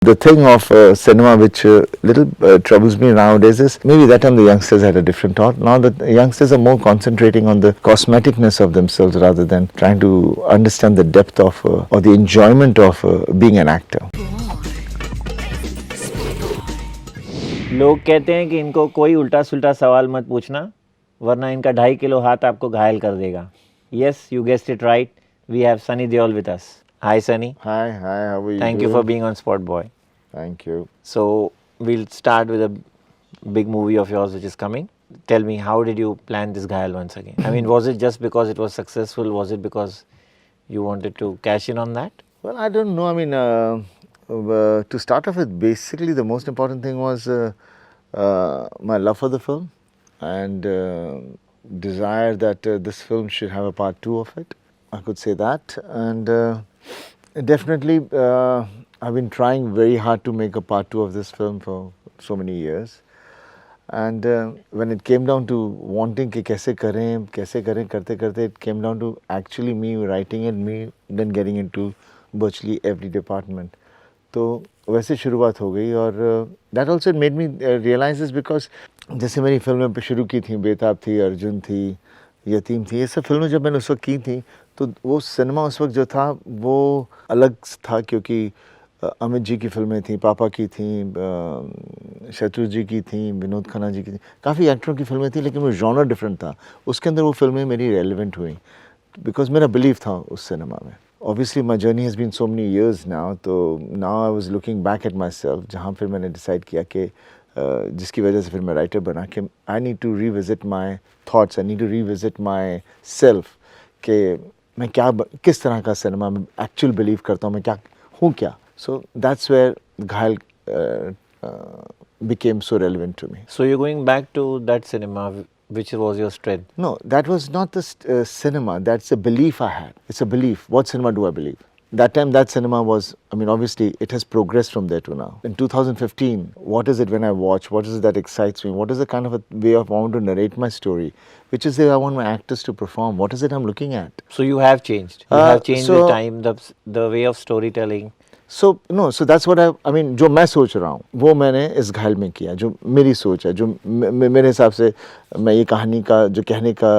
The thing of cinema which little troubles me nowadays is maybe that time the youngsters had a different thought. Now the youngsters are more concentrating on the cosmeticness of themselves rather than trying to understand the depth of or the enjoyment of being an actor. लोग कहते हैं कि इनको कोई उल्टा सुल्टा सवाल मत पूछना वरना इनका 2.5 किलो हाथ आपको घायल कर देगा. Yes, you guessed it right. We have Sunny Deol with us. Hi Sunny. Hi, how are you? Thank you for being on Spot Boy. Thank you. So we'll start with a big movie of yours which is coming. Tell me, how did you plan this Ghayal once again? I mean, was it just because it was successful? Was it because you wanted to cash in on that? Well, I don't know. I mean, to start off with, basically the most important thing was my love for the film and desire that this film should have a part 2 of it. I could say that. And definitely, I've been trying very hard to make a part 2 of this film for so many years. And when it came down to wanting कि कैसे करें करते करते it came down to actually me writing it, me then getting into virtually every department. तो वैसे शुरुआत हो गई और that also made me realize this because जैसे मेरी फिल्में शुरू की थी, बेताब थी, अर्जुन थी, यतीम थी, ये सब फिल्में जब मैंने उस वक्त की थी तो वो सिनेमा उस वक्त जो था वो अलग था क्योंकि अमित जी की फिल्में थी, पापा की थी, शत्रु जी की थी, विनोद खन्ना जी की थी, काफ़ी एक्टरों की फिल्में थी लेकिन वो जॉनर डिफरेंट था. उसके अंदर वो फिल्में मेरी रेलिवेंट हुई बिकॉज मेरा बिलीव था उस सिनेमा में. Obviously my journey has been so many years now, तो now I was looking back at myself जहाँ फिर मैंने decide किया कि जिसकी वजह से फिर मैं राइटर बना कि I need to revisit my thoughts, I need to revisit myself कि मैं क्या किस तरह का सिनेमा में एक्चुअल बिलीव करता हूँ, मैं क्या हूँ क्या. So that's where Ghayal became so relevant to me. So you're going back to that cinema which was your strength? No, that was not the cinema. That's a belief I had. It's a belief. What cinema do I believe? That time, that cinema was, I mean, obviously, it has progressed from there to now. In 2015, what is it when I watch? What is it that excites me? What is the kind of a way I want to narrate my story? Which is the way I want my actors to perform? What is it I'm looking at? So you have changed. You have changed the time, the way of storytelling. So no, so that's what I mean. जो मैं सोच रहा हूँ वो मैंने इस घायल में किया. जो मेरी सोच है, जो मेरे हिसाब से मैं ये कहानी का जो कहने का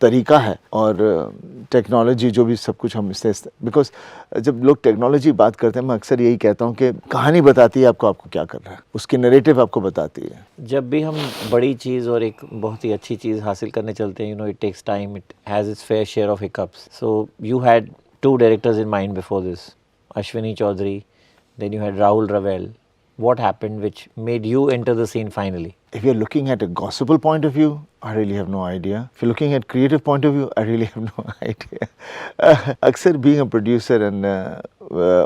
तरीका है और टेक्नोलॉजी जो भी सब कुछ हम इससे बिकॉज जब लोग टेक्नोलॉजी बात करते हैं मैं अक्सर यही कहता हूँ कि कहानी बताती है आपको क्या करना है, उसकी नरेटिव आपको बताती है. जब भी हम बड़ी चीज़ और एक बहुत ही अच्छी चीज़ हासिल करने चलते हैं, you know, it takes time, it has its fair share of hiccups. So you had 2 directors in mind before this, Ashwini Chaudhary, then you had Rahul Ravel. What happened which made you enter the scene finally? If you're looking at a gospel point of view, I really have no idea. If you're looking at creative point of view, I really have no idea. Aksar being a producer and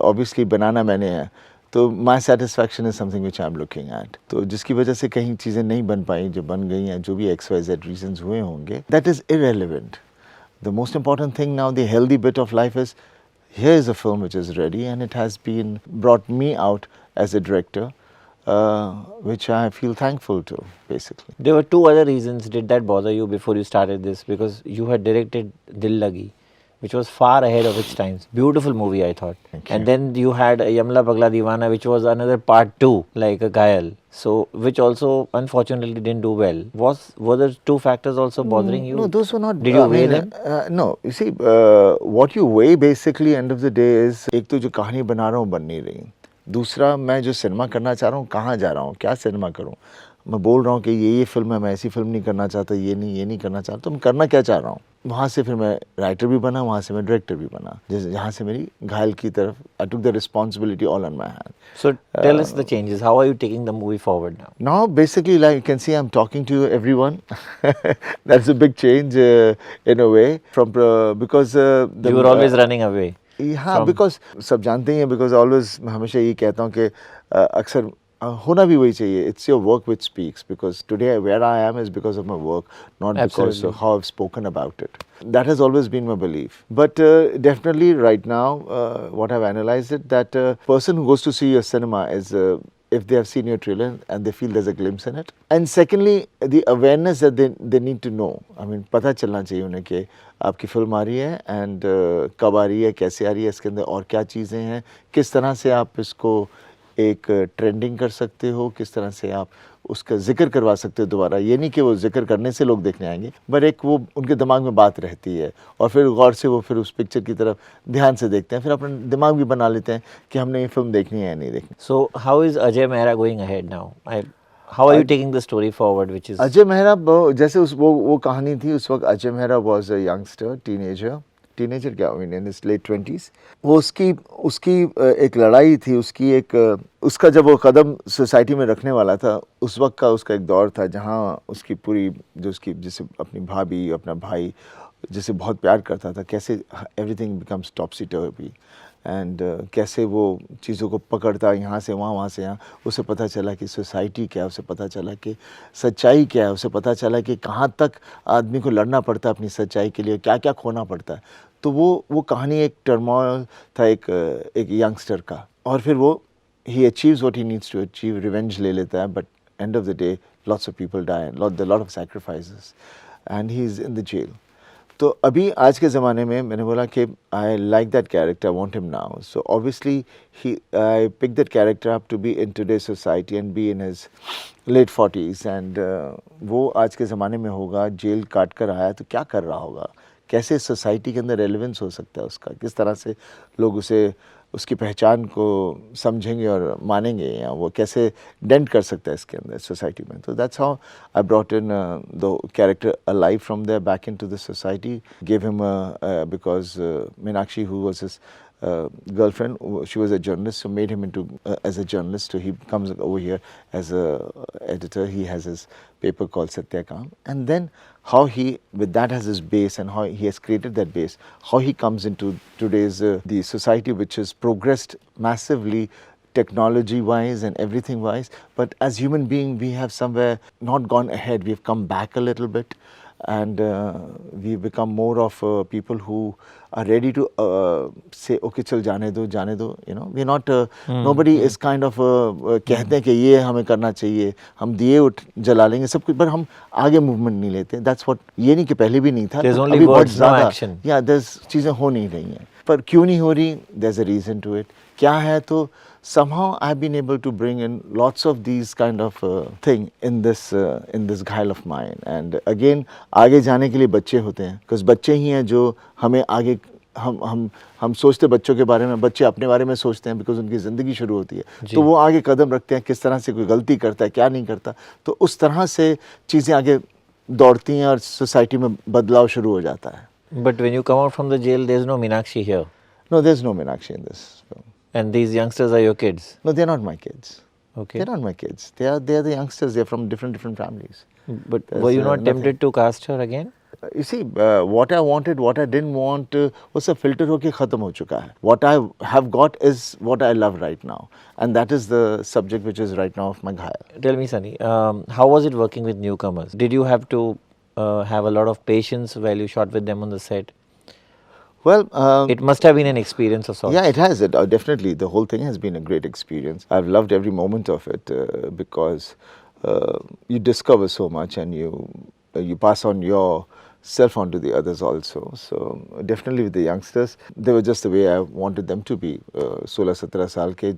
obviously बनाना मैंने है, तो my satisfaction is something which I'm looking at. तो जिसकी वजह से कहीं चीज़ें नहीं बन पाई, जो बन गई हैं, जो भी XYZ reasons हुए होंगे, that is irrelevant. The most important thing now, the healthy bit of life is, here is a film which is ready and it has been brought me out as a director, which I feel thankful to, basically. There were 2 other reasons. Did that bother you before you started this? Because you had directed Dil Lagi, which was far ahead of its times. Beautiful movie, I thought. And then you had Yamla Pagla Deewana, which was another part 2, like a Ghayal. So, which also unfortunately didn't do well. Were the 2 factors also bothering you? No, those were not. Did you weigh them? No, you see, what you weigh basically end of the day is एक तो जो कहानी बना रहा हूँ बन नहीं रही, दूसरा मैं जो सिनेमा करना चाह रहा हूँ कहाँ जा रहा हूँ, क्या सिनेमा करूँ. मैं बोल रहा हूँ कि ये फिल्म है, मैं ऐसी फिल्म नहीं करना चाहता, ये नहीं करना चाहता, तो मैं करना क्या चाह रहा हूँ. वहाँ से फिर मैं राइटर भी बना, वहाँ से मैं डायरेक्टर भी बना, जैसे जहाँ से मेरी घायल की तरफ I took the responsibility all on my hand. So tell us the changes. How are you taking the movie forward now? Now basically, like you can see, I'm talking to everyone. That's a big change in a way from because you were always running away. हाँ, because सब जानते ही हैं, because always मैं हमेशा ये कहता हूँ कि अक्सर होना भी वही चाहिए. It's your work which speaks, because today where I am is because of my work, not because of how I've spoken about it. That has always been my belief. But definitely right now, what I've analyzed it, that person who goes to see your cinema is if they have seen your trailer and they feel there's a glimpse in it. And secondly, the awareness that they need to know. I mean, पता चलना चाहिए उन्हें कि आपकी film आ रही है and कब आ रही है, कैसे आ रही है, इसके अंदर और क्या चीज़ें हैं, किस तरह से आप इसको एक ट्रेंडिंग कर सकते हो, किस तरह से आप उसका जिक्र करवा सकते हो दोबारा। ये नहीं कि वो जिक्र करने से लोग देखने आएंगे, पर एक वो उनके दिमाग में बात रहती है और फिर गौर से वो फिर उस पिक्चर की तरफ ध्यान से देखते हैं, फिर अपना दिमाग भी बना लेते हैं कि हमने ये फिल्म देखनी है या नहीं देखनी। So how is Ajay Mehra going ahead now? How are you taking the story forward, which is Ajay Mehra जैसे उस वो कहानी थी, उस वक्त Ajay Mehra was a youngster, teenager क्या इन हिज लेट 20s। वो उसकी उसकी एक लड़ाई थी, उसकी एक उसका जब वो कदम सोसाइटी में रखने वाला था, उस वक्त का उसका एक दौर था जहाँ उसकी पूरी जो उसकी जैसे अपनी भाभी, अपना भाई जिसे बहुत प्यार करता था, कैसे एवरीथिंग बिकम्स टॉपसी टर्वी एंड कैसे वो चीज़ों को पकड़ता यहाँ से वहाँ से यहाँ। उसे पता चला कि सोसाइटी क्या है, उसे पता चला कि सच्चाई क्या है, उसे पता चला कि कहाँ तक आदमी को लड़ना पड़ता है अपनी सच्चाई के लिए, क्या क्या खोना पड़ता है। तो वो कहानी एक टर्मोइल था एक यंगस्टर का, और फिर वो he achieves what he needs to achieve, revenge ले लेता है, but end of the day lots of people die, lot of sacrifices and he is in the jail. तो अभी आज के ज़माने में मैंने बोला कि I like that character, I want him now, so obviously he I pick that character up to be in today society and be in his late 40s and वो आज के ज़माने में होगा, जेल काट कर आया तो क्या कर रहा होगा, कैसे सोसाइटी के अंदर रेलेवेंस हो सकता है उसका, किस तरह से लोग उसे उसकी पहचान को समझेंगे और मानेंगे, या वो कैसे डेंट कर सकता है इसके अंदर सोसाइटी में। तो that's how I brought in the character alive from there back into the society, give him because Meenakshi who was his girlfriend, she was a journalist, so made him into as a journalist. So he comes over here as a editor. He has his paper called Satyakam, and then how he, with that as his base, and how he has created that base, how he comes into today's the society, which has progressed massively technology wise and everything wise, but as human being we have somewhere not gone ahead, we've come back a little bit, and we've become more of people who are ready to say okay chal जाने दो, you know, we're not nobody is kind of कहते हैं कि ये हमें करना चाहिए, हम दिए उठ जला लेंगे सब कुछ, पर हम आगे मूवमेंट नहीं लेते। दैट्स व्हाट, ये नहीं कि पहले भी नहीं था, There's only अभी बहुत words, no ज़्यादा action. या there's चीज़ें हो नहीं रही हैं, पर क्यों नहीं हो रही, there's a reason to it। क्या है, तो somehow I've been able to bring in lots of these kind of thing in this घायल of mine, and again आगे जाने के लिए बच्चे होते हैं, because बच्चे ही हैं जो हमें आगे हम सोचते बच्चों के बारे में, बच्चे अपने बारे में सोचते हैं बिकॉज उनकी ज़िंदगी शुरू होती है, तो वो आगे कदम रखते हैं, किस तरह से कोई गलती करता है, क्या नहीं करता, तो उस तरह से चीज़ें आगे दौड़ती हैं और सोसाइटी में बदलाव शुरू हो जाता है। But when you come out from the jail, there's no Meenakshi here. No, there's no Meenakshi in this film. And these youngsters are your kids. No, they're not my kids. Okay. They're not my kids. They are the youngsters. They're from different families. But There's, were you not nothing. tempted to cast her again? You see, what I wanted, what I didn't want, वो सब filter होके खत्म हो चुका है. What I have got is what I love right now, and that is the subject which is right now of my घायल. Tell me, Sunny, how was it working with newcomers? Did you have to have a lot of patience while you shot with them on the set? Well, It must have been an experience of sorts. yeah, it has. Definitely, the whole thing has been a great experience. I've loved every moment of it because you discover so much, and you pass on yourself onto the others also. So definitely with the youngsters, they were just the way I wanted them to be. 16-17 साल के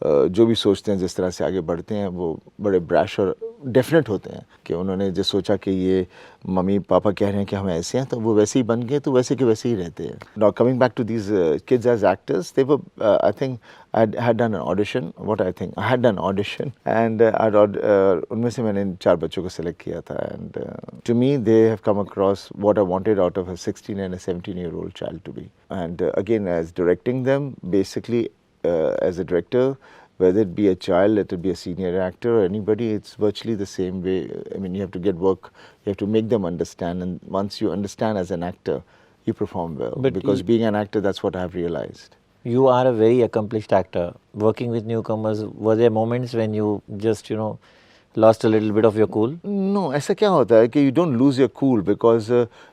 जो भी सोचते हैं, जिस तरह से आगे बढ़ते हैं, वो बड़े ब्रैश और डेफिनेट होते हैं कि उन्होंने जो सोचा कि ये मम्मी पापा कह रहे हैं कि हम ऐसे हैं, तो वो वैसे ही बन गए, तो वैसे के वैसे ही रहते हैं। Now coming back to these kids as actors, they were I think I had done an audition. What I think I had done audition, and उनमें से मैंने 4 बच्चों को select किया था, and to me they have come across what I wanted out of a 16 and a 17-year-old child to be. And again, as directing them, basically as a director, whether it be a child, let it be a senior actor or anybody, it's virtually the same way. I mean, you have to get work, you have to make them understand, and once you understand as an actor, you perform well. But because being an actor, that's what I've realized. You are a very accomplished actor. Working with newcomers, were there moments when you just, lost a little bit of your cool? No, ऐसा क्या होता है कि you don't lose your cool, because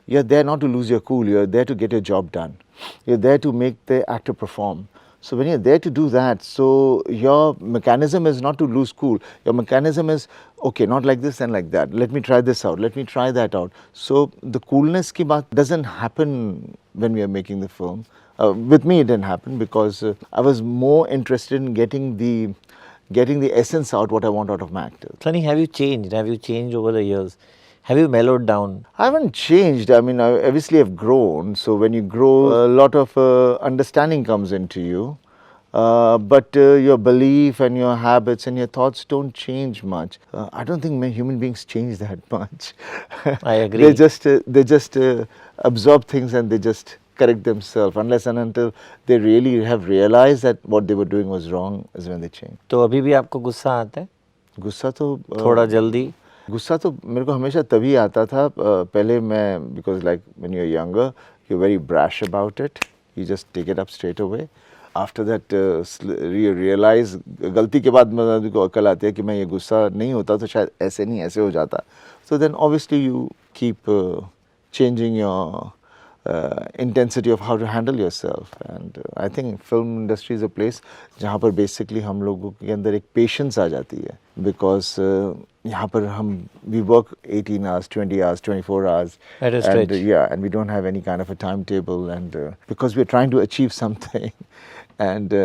you're there not to lose your cool, you're there to get your job done. You're there to make the actor perform. So when you're there to do that, so your mechanism is not to lose cool. Your mechanism is, okay, not like this and like that. Let me try this out. Let me try that out. So the coolness ki baat doesn't happen when we are making the film. With me, it didn't happen because I was more interested in getting the essence out, what I want out of my actors. Sunny, have you changed? Have you changed over the years? Have you mellowed down? I haven't changed. I mean, I obviously have grown. So when you grow, a lot of understanding comes into you. But your belief and your habits and your thoughts don't change much. I don't think human beings change that much. I agree. They just absorb things and they just correct themselves unless and until they really have realized that what they were doing was wrong is when they change. तो अभी भी आपको गुस्सा आता है? गुस्सा तो थोड़ा जल्दी? गुस्सा तो मेरे को हमेशा तभी आता था पहले मैं because like when you are younger you very brash about it you just take it up straight away after that you realise गलती के बाद मेरे को अकल आती है कि मैं ये गुस्सा नहीं होता तो शायद ऐसे नहीं ऐसे हो जाता so then obviously you keep changing your intensity of how to handle yourself and I think film industry is a place जहाँ पर basically हम लोगों के अंदर एक patience आ जाती है because यहाँ पर हम we work 18 hours, 20 hours, 24 hours At a and stretch. yeah and we don't have any kind of a timetable and because we're trying to achieve something and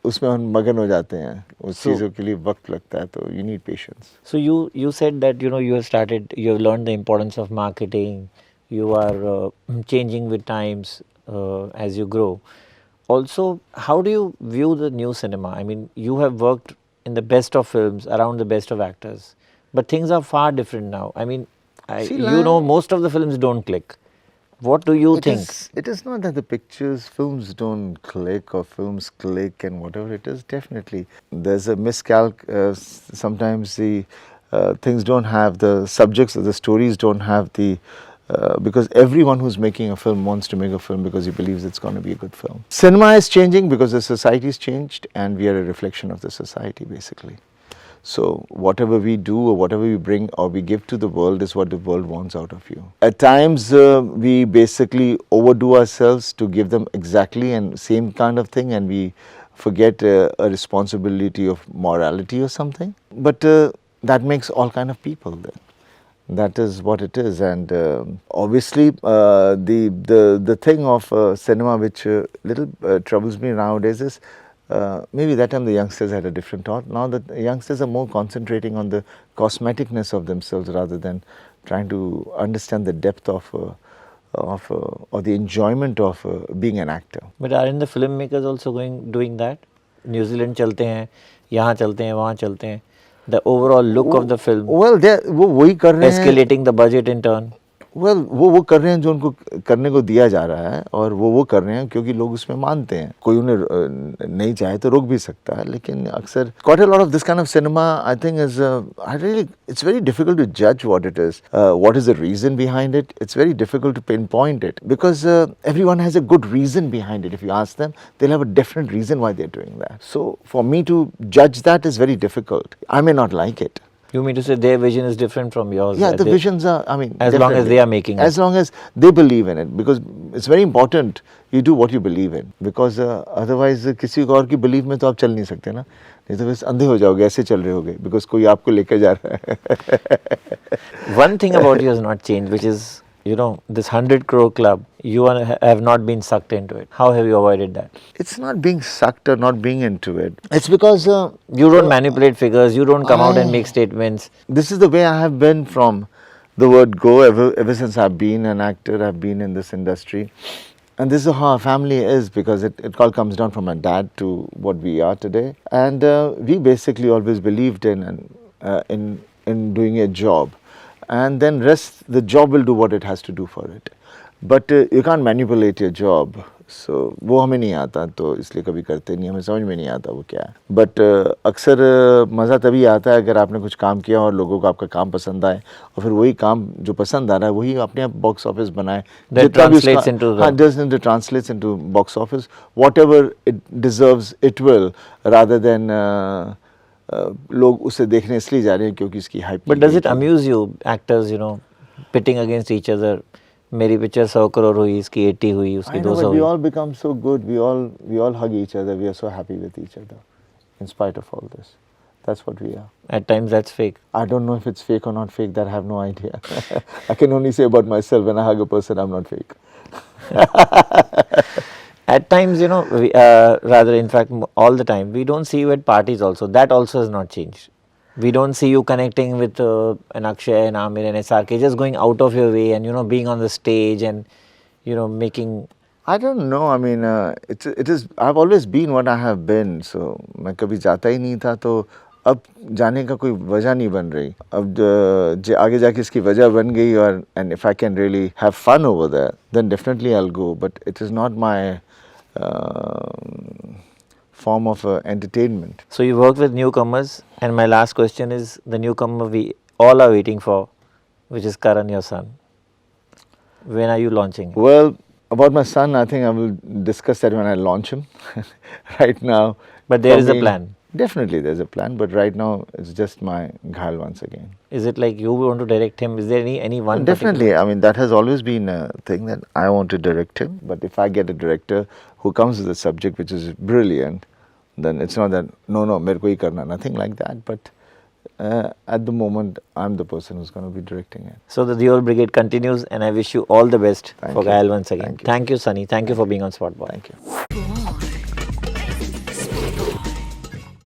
उसमें हम मगन हो जाते हैं उस चीज़ों के लिए वक्त लगता है तो you need patience. So you said that you have learned the importance of marketing. You are changing with times as you grow. Also, how do you view the new cinema? I mean, you have worked in the best of films, around the best of actors, but things are far different now. I mean, most of the films don't click. What do you think? It is not that the films don't click or films click and whatever it is, definitely. There's a miscalc, sometimes the things don't have the subjects or the stories don't have the because everyone who's making a film wants to make a film because he believes it's going to be a good film. Cinema is changing because the society's changed and we are a reflection of the society basically. So whatever we do or whatever we bring or we give to the world is what the world wants out of you. At times we basically overdo ourselves to give them exactly and same kind of thing and we forget a responsibility of morality or something. But that makes all kind of people then. That is what it is, and obviously the thing of cinema which little troubles me nowadays is maybe that time the youngsters had a different thought. Now that youngsters are more concentrating on the cosmeticness of themselves rather than trying to understand the depth of or the enjoyment of being an actor. But aren't the filmmakers also doing that? New Zealand चलते हैं, यहाँ चलते हैं, वहाँ चलते हैं. The overall look of the film. Well, वो वही कर रहे हैं. Escalating the budget in turn. Well, वो कर रहे हैं जो उनको करने को दिया जा रहा है और वो कर रहे हैं क्योंकि लोग उसमें मानते हैं. कोई उन्हें नहीं चाहे तो रोक भी सकता है लेकिन अक्सर quite a lot of this kind of cinema I think is it's very difficult to judge what it is. What is the reason behind it? It's very difficult to pinpoint it because everyone has a good reason behind it. If you ask them, they'll have a definite reason why they're doing that. So for me to judge that is very difficult. I may not like it. You mean to say their vision is different from yours? Yeah, the visions are, I mean, as long as they are making it. As long as they believe in it, because it's very important you do what you believe in, because otherwise किसी और की belief में तो आप चल नहीं सकते ना, नहीं तो बस अंधे हो जाओगे, ऐसे चल रहे होगे, because कोई आपको लेकर जा रहा है. One thing about you has not changed, which is, this 100 crore club, you have not been sucked into it. How have you avoided that? It's not being sucked or not being into it. It's because you don't manipulate figures, you don't come out and make statements. This is the way I have been from the word go ever since I've been an actor, I've been in this industry. And this is how our family is because it all comes down from my dad to what we are today. And we basically always believed in doing a job. And then the job will do what it has to do for it. But you can't manipulate your job. So वो हमें नहीं आता तो इसलिए कभी करते नहीं, हमें समझ में नहीं आता वो क्या है. But अक्सर मज़ा तभी आता है अगर आपने कुछ काम किया और लोगों को आपका काम पसंद आए और फिर वही काम जो पसंद आ रहा है वही अपने आप बॉक्स ऑफिस बनाए. That translates into box office. Whatever it deserves, it will, rather than लोग उसे देखने इसलिए जा रहे हैं क्योंकि इसकी hype. But does it amuse you, actors, pitting against each other? मेरी पिक्चर 100 करोड़ हुई, इसकी 80 हुई, उसकी 200 हुई. We all become so good. We all hug each other. We are so happy with each other, in spite of all this. That's what we are. At times that's fake. I don't know if it's fake or not fake. That I have no idea. I can only say about myself, when I hug a person, I'm not fake. At times, you know, rather, in fact, all the time, we don't see you at parties also. That also has not changed. We don't see you connecting with an Akshay, an Amir, and SRK, just going out of your way and, you know, being on the stage and, you know, making. I don't know. I mean, it is. I've always been what I have been. So मैं कभी जाता ही नहीं था तो अब जाने का कोई वजह नहीं बन रही. अब आगे जाके इसकी वजह बन गई और and if I can really have fun over there, then definitely I'll go. But it is not my form of entertainment. So you work with newcomers, and my last question is the newcomer we all are waiting for, which is Karan, your son. When are you launching? Well, about my son, I think I will discuss that when I launch him. Right now. But there for is a me, plan. Definitely there's a plan, but right now it's just my Ghal once again. Is it like you want to direct him? Is there any one? Definitely. I mean, that has always been a thing that I want to direct him. But if I get a director who comes with a subject which is brilliant, then it's not that, no, mere ko hi karna, nothing like that. But at the moment, I'm the person who's going to be directing it. So the Deol Brigade continues, and I wish you all the best Thank for you. Ghayal once again. Thank you. Thank you, Sunny. Thank you for being on Spot Boy. Thank you.